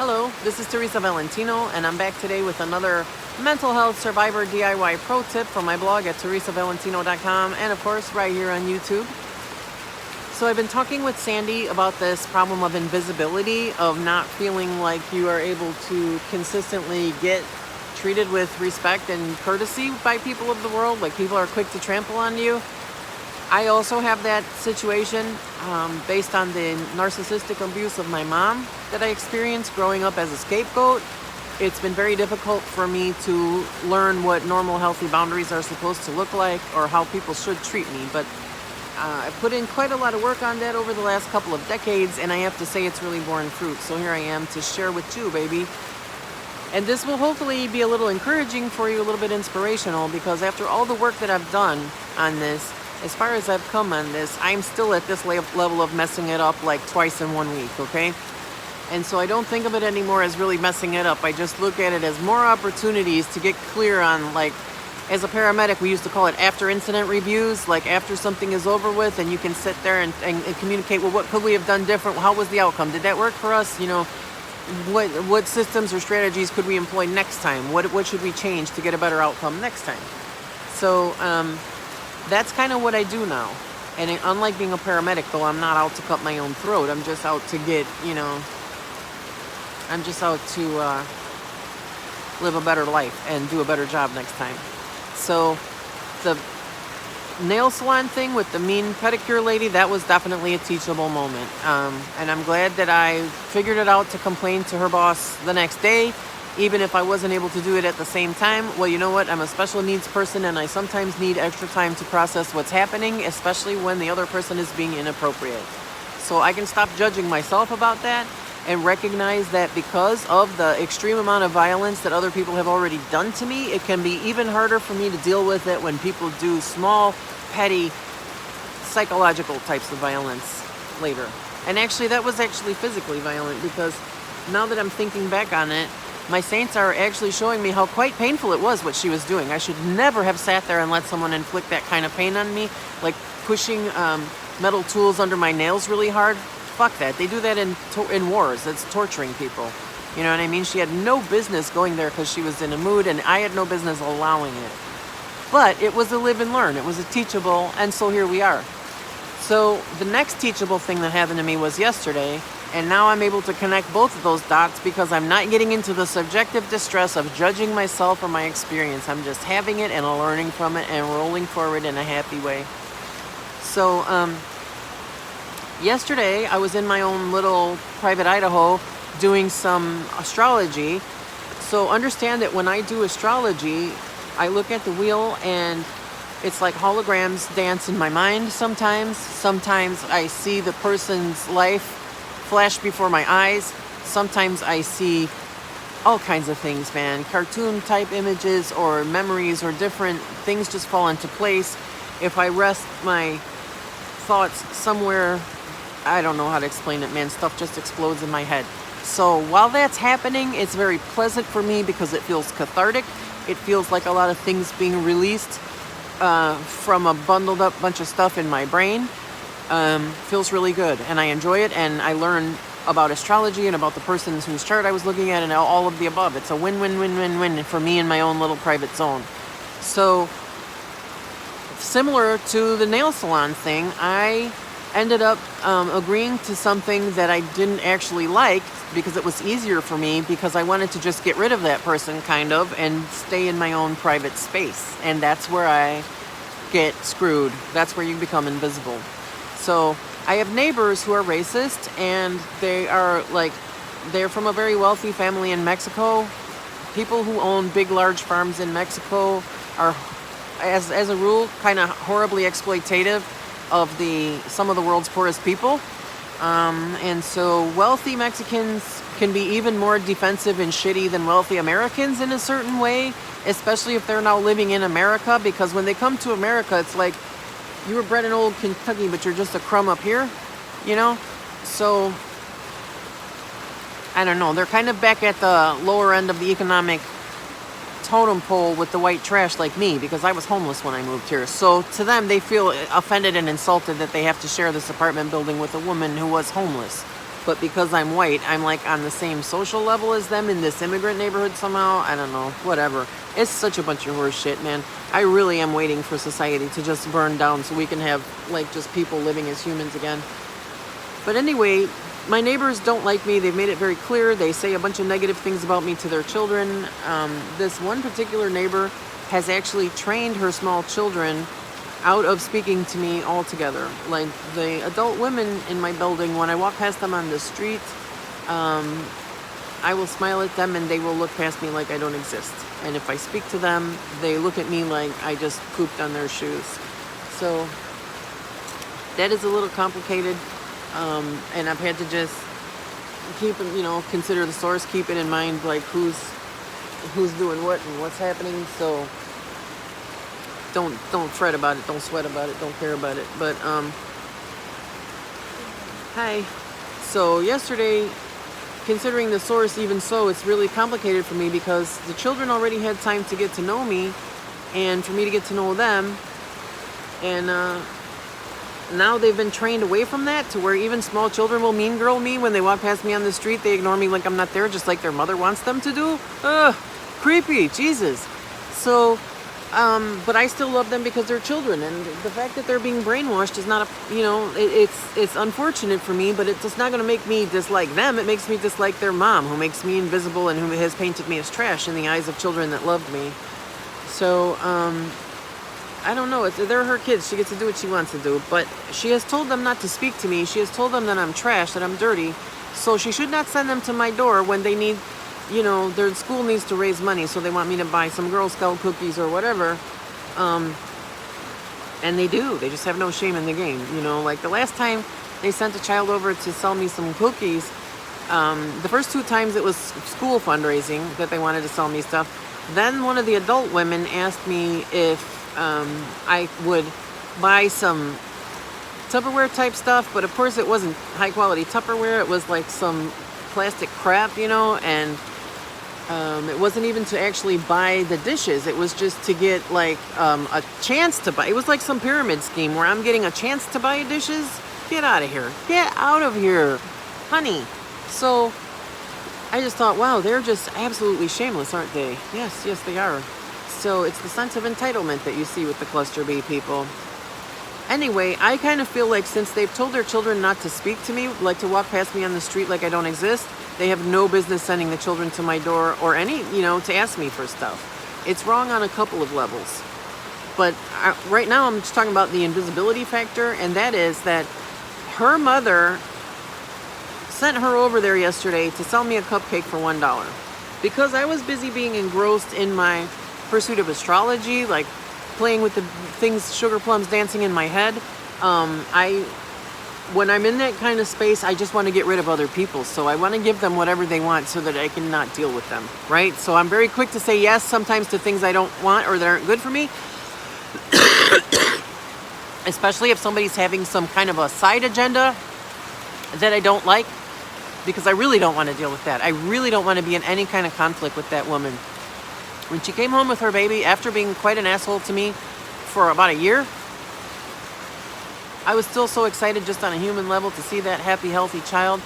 Hello, this is Teresa Valentino, and I'm back today with another mental health survivor DIY pro tip from my blog at teresavalentino.com, and of course right here on YouTube. So I've been talking with Sandy about this problem of invisibility, of not feeling like you are able to consistently get treated with respect and courtesy by people of the world, like people are quick to trample on you. I also have that situation based on the narcissistic abuse of my mom that I experienced growing up as a scapegoat. It's been very difficult for me to learn what normal, healthy boundaries are supposed to look like or how people should treat me. But I've put in quite a lot of work on that over the last couple of decades, and I have to say it's really borne fruit. So here I am to share with you, baby. And this will hopefully be a little encouraging for you, a little bit inspirational, because after all the work that I've done on this, as far as I've come on this, I'm still at this level of messing it up like twice in 1 week, okay? And so I don't think of it anymore as really messing it up. I just look at it as more opportunities to get clear on, like, as a paramedic, we used to call it after incident reviews, like after something is over with and you can sit there and communicate, well, what could we have done different? How was the outcome? Did that work for us? You know, what systems or strategies could we employ next time? What should we change to get a better outcome next time? So, that's kind of what I do now. And unlike being a paramedic, though, I'm not out to cut my own throat. I'm just out to get, I'm just out to live a better life and do a better job next time. So the nail salon thing with the mean pedicure lady, that was definitely a teachable moment. And I'm glad that I figured it out to complain to her boss the next day, even if I wasn't able to do it at the same time. Well, you know what? I'm a special needs person, and I sometimes need extra time to process what's happening, especially when the other person is being inappropriate. So I can stop judging myself about that and recognize that because of the extreme amount of violence that other people have already done to me, it can be even harder for me to deal with it when people do small, petty, psychological types of violence later. And actually, that was actually physically violent, because now that I'm thinking back on it, my saints are actually showing me how quite painful it was what she was doing. I should never have sat there and let someone inflict that kind of pain on me, like pushing metal tools under my nails really hard. Fuck that. They do that in wars. It's torturing people. You know what I mean? She had no business going there because she was in a mood, and I had no business allowing it. But it was a live and learn. It was a teachable, and so here we are. So the next teachable thing that happened to me was yesterday, and now I'm able to connect both of those dots because I'm not getting into the subjective distress of judging myself or my experience. I'm just having it and learning from it and rolling forward in a happy way. So yesterday I was in my own little private Idaho doing some astrology. So understand that when I do astrology, I look at the wheel and it's like holograms dance in my mind sometimes. Sometimes I see the person's life flash before my eyes. Sometimes I see all kinds of things, man. Cartoon type images or memories or different things just fall into place. If I rest my thoughts somewhere, I don't know how to explain it, man. Stuff just explodes in my head. So while that's happening, it's very pleasant for me because it feels cathartic. It feels like a lot of things being released from a bundled up bunch of stuff in my brain. Feels really good, and I enjoy it, and I learn about astrology and about the person whose chart I was looking at and all of the above. It's a win-win-win-win-win for me in my own little private zone. So similar to the nail salon thing, I ended up agreeing to something that I didn't actually like because it was easier for me, because I wanted to just get rid of that person kind of and stay in my own private space. And that's where I get screwed. That's where you become invisible. So I have neighbors who are racist, and they're from a very wealthy family in Mexico. People who own big, large farms in Mexico are, as a rule, kind of horribly exploitative of some of the world's poorest people. And so wealthy Mexicans can be even more defensive and shitty than wealthy Americans in a certain way, especially if they're now living in America, because when they come to America, it's like, you were bred in old Kentucky, but you're just a crumb up here, you know? So, I don't know. They're kind of back at the lower end of the economic totem pole with the white trash like me, because I was homeless when I moved here. So to them, they feel offended and insulted that they have to share this apartment building with a woman who was homeless. but because I'm white, I'm like on the same social level as them in this immigrant neighborhood somehow. I don't know, whatever. It's such a bunch of horse shit, man. I really am waiting for society to just burn down so we can have like just people living as humans again. But anyway, my neighbors don't like me. They've made it very clear. They say a bunch of negative things about me to their children. This one particular neighbor has actually trained her small children out of speaking to me altogether. Like the adult women in my building, when I walk past them on the street, I will smile at them and they will look past me like I don't exist. And if I speak to them, they look at me like I just pooped on their shoes. So that is a little complicated. And I've had to just keep, consider the source, keep it in mind, like who's doing what and what's happening. So don't fret about it, don't sweat about it, don't care about it. But hi. So yesterday, considering the source, even so, it's really complicated for me because the children already had time to get to know me, and for me to get to know them, and now they've been trained away from that to where even small children will mean girl me when they walk past me on the street. They ignore me like I'm not there, just like their mother wants them to do. Ugh, creepy, Jesus. So, but I still love them because they're children, and the fact that they're being brainwashed is not it's unfortunate for me, but it's just not going to make me dislike them. It makes me dislike their mom, who makes me invisible and who has painted me as trash in the eyes of children that loved me. So, I don't know. They're her kids. She gets to do what she wants to do. But she has told them not to speak to me. She has told them that I'm trash, that I'm dirty. So she should not send them to my door when they need, their school needs to raise money. So they want me to buy some Girl Scout cookies or whatever. And they do. They just have no shame in the game. Like the last time they sent a child over to sell me some cookies, the first 2 times it was school fundraising that they wanted to sell me stuff. Then one of the adult women asked me if I would buy some Tupperware type stuff, but of course it wasn't high quality Tupperware. It was like some plastic crap, and it wasn't even to actually buy the dishes. It was just to get like a chance to buy. It was like some pyramid scheme where I'm getting a chance to buy dishes. Get out of here. Get out of here, honey. So I just thought, wow, they're just absolutely shameless, aren't they? Yes, they are. So it's the sense of entitlement that you see with the cluster B people. Anyway, I kind of feel like since they've told their children not to speak to me, like to walk past me on the street like I don't exist, they have no business sending the children to my door or to ask me for stuff. It's wrong on a couple of levels. But right now I'm just talking about the invisibility factor, and that is that her mother sent her over there yesterday to sell me a cupcake for $1. Because I was busy being engrossed in my pursuit of astrology, like playing with the things, sugar plums dancing in my head. When I'm in that kind of space, I just want to get rid of other people. So I want to give them whatever they want so that I can not deal with them, right? So I'm very quick to say yes sometimes to things I don't want or that aren't good for me. Especially if somebody's having some kind of a side agenda that I don't like, because I really don't want to deal with that. I really don't want to be in any kind of conflict with that woman. When she came home with her baby, after being quite an asshole to me for about a year, I was still so excited just on a human level to see that happy, healthy child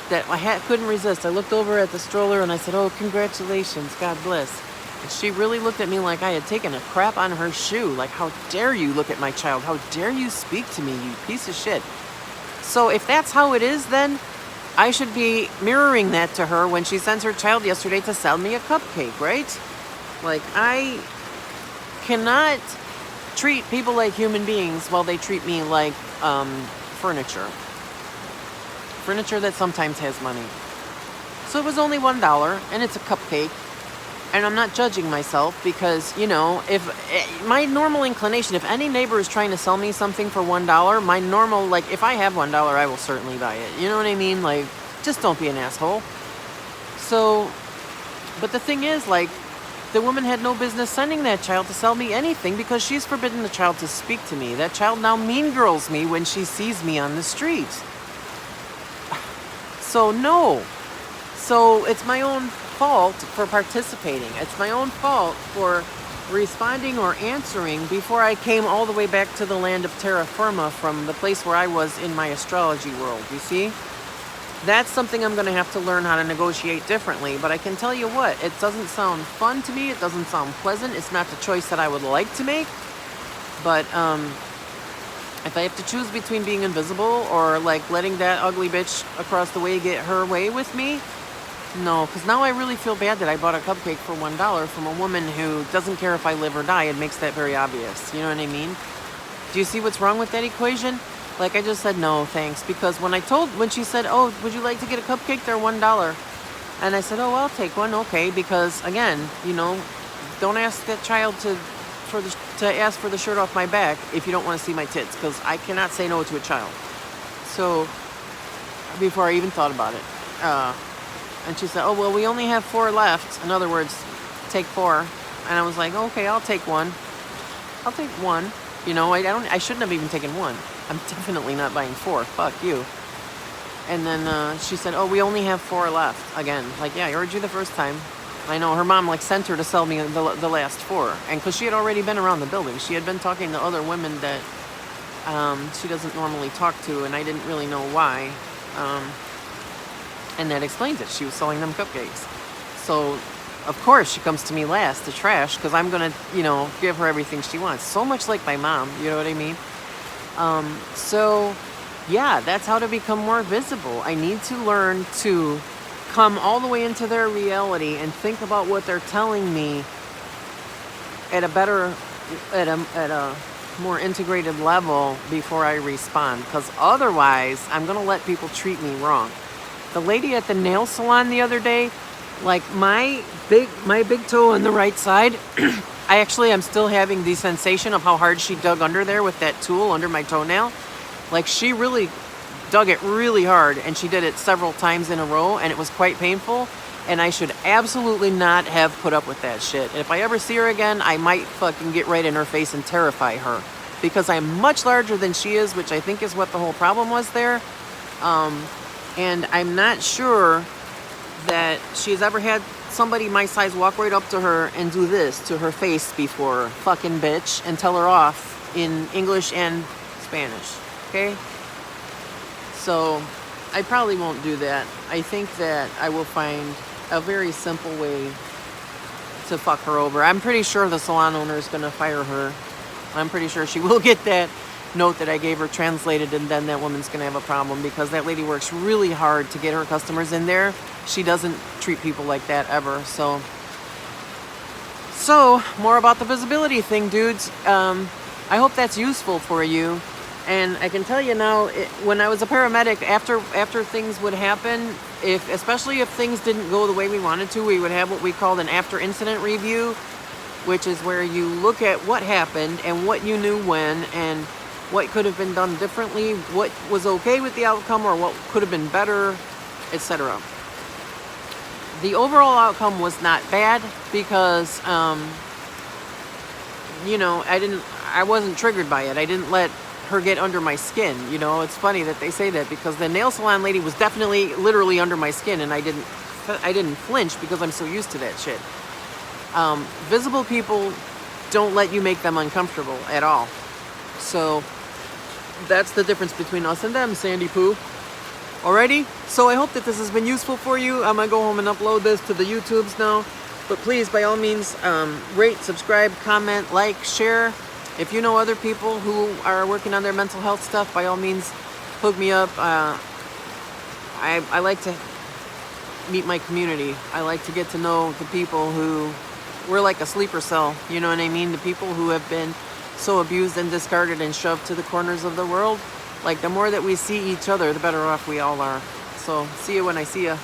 that I couldn't resist. I looked over at the stroller and I said, oh, congratulations, God bless. And she really looked at me like I had taken a crap on her shoe. Like, how dare you look at my child? How dare you speak to me, you piece of shit? So if that's how it is, then I should be mirroring that to her when she sends her child yesterday to sell me a cupcake, right? Like, I cannot treat people like human beings while they treat me like furniture. Furniture that sometimes has money. So it was only $1, and it's a cupcake. And I'm not judging myself because, if my normal inclination, if any neighbor is trying to sell me something for $1, my normal, like, if I have $1, I will certainly buy it. You know what I mean? Like, just don't be an asshole. So, but the thing is, like, the woman had no business sending that child to sell me anything because she's forbidden the child to speak to me. That child now mean girls me when she sees me on the street. So no. So it's my own fault for participating. It's my own fault for responding or answering before I came all the way back to the land of terra firma from the place where I was in my astrology world, you see? that's something I'm going to have to learn how to negotiate differently. But I can tell you what, it doesn't sound fun to me. It doesn't sound pleasant. It's not the choice that I would like to make. But if I have to choose between being invisible or like letting that ugly bitch across the way get her way with me, no, because now I really feel bad that I bought a cupcake for $1 from a woman who doesn't care if I live or die. It makes that very obvious. You know what I mean? Do you see what's wrong with that equation? Like, I just said no, thanks. Because when she said, oh, would you like to get a cupcake? They're $1. And I said, oh, I'll take one. Okay. Because again, you know, don't ask that child to ask for the shirt off my back if you don't want to see my tits. Because I cannot say no to a child. So, before I even thought about it. And she said, oh, well, we only have 4 left. In other words, take 4. And I was like, okay, I'll take one. I'll take one. You know, I shouldn't have even taken 1. I'm definitely not buying 4. Fuck you. And then she said, oh, we only have 4 left. Again, like, yeah, I heard you the first time. I know her mom, like, sent her to sell me the last 4. And because she had already been around the building. She had been talking to other women that she doesn't normally talk to. And I didn't really know why. And that explains it. She was selling them cupcakes. So, of course, she comes to me last to trash because I'm going to, you know, give her everything she wants. So much like my mom, you know what I mean? So, yeah, that's how to become more visible. I need to learn to come all the way into their reality and think about what they're telling me at a more integrated level before I respond. Because otherwise, I'm going to let people treat me wrong. The lady at the nail salon the other day, like my big toe on the right side, I'm still having the sensation of how hard she dug under there with that tool under my toenail. Like, she really dug it really hard, and she did it several times in a row, and it was quite painful. And I should absolutely not have put up with that shit. And if I ever see her again, I might fucking get right in her face and terrify her. Because I'm much larger than she is, which I think is what the whole problem was there. And I'm not sure that she's ever had somebody my size walk right up to her and do this to her face before, fucking bitch, and tell her off in English and Spanish, okay? So, I probably won't do that. I think that I will find a very simple way to fuck her over. I'm pretty sure the salon owner is going to fire her. I'm pretty sure she will get that note that I gave her translated, and then that woman's going to have a problem because that lady works really hard to get her customers in there. She doesn't treat people like that ever. So more about the visibility thing, dudes. I hope that's useful for you. And I can tell you now, when I was a paramedic, after things would happen, especially if things didn't go the way we wanted to, we would have what we called an after-incident review, which is where you look at what happened and what you knew when and what could have been done differently, what was okay with the outcome or what could have been better, etc. The overall outcome was not bad because, you know, I wasn't triggered by it. I didn't let her get under my skin. You know, it's funny that they say that because the nail salon lady was definitely literally under my skin, and I didn't flinch because I'm so used to that shit. Visible people don't let you make them uncomfortable at all. So that's the difference between us and them, Sandy Poo. Alrighty? So I hope that this has been useful for you. I'm going to go home and upload this to the YouTubes now. But please, by all means, rate, subscribe, comment, like, share. If you know other people who are working on their mental health stuff, by all means, hook me up. I like to meet my community. I like to get to know the people who we're like a sleeper cell. You know what I mean? The people who have been so abused and discarded and shoved to the corners of the world. Like, the more that we see each other, the better off we all are. So, see you when I see ya.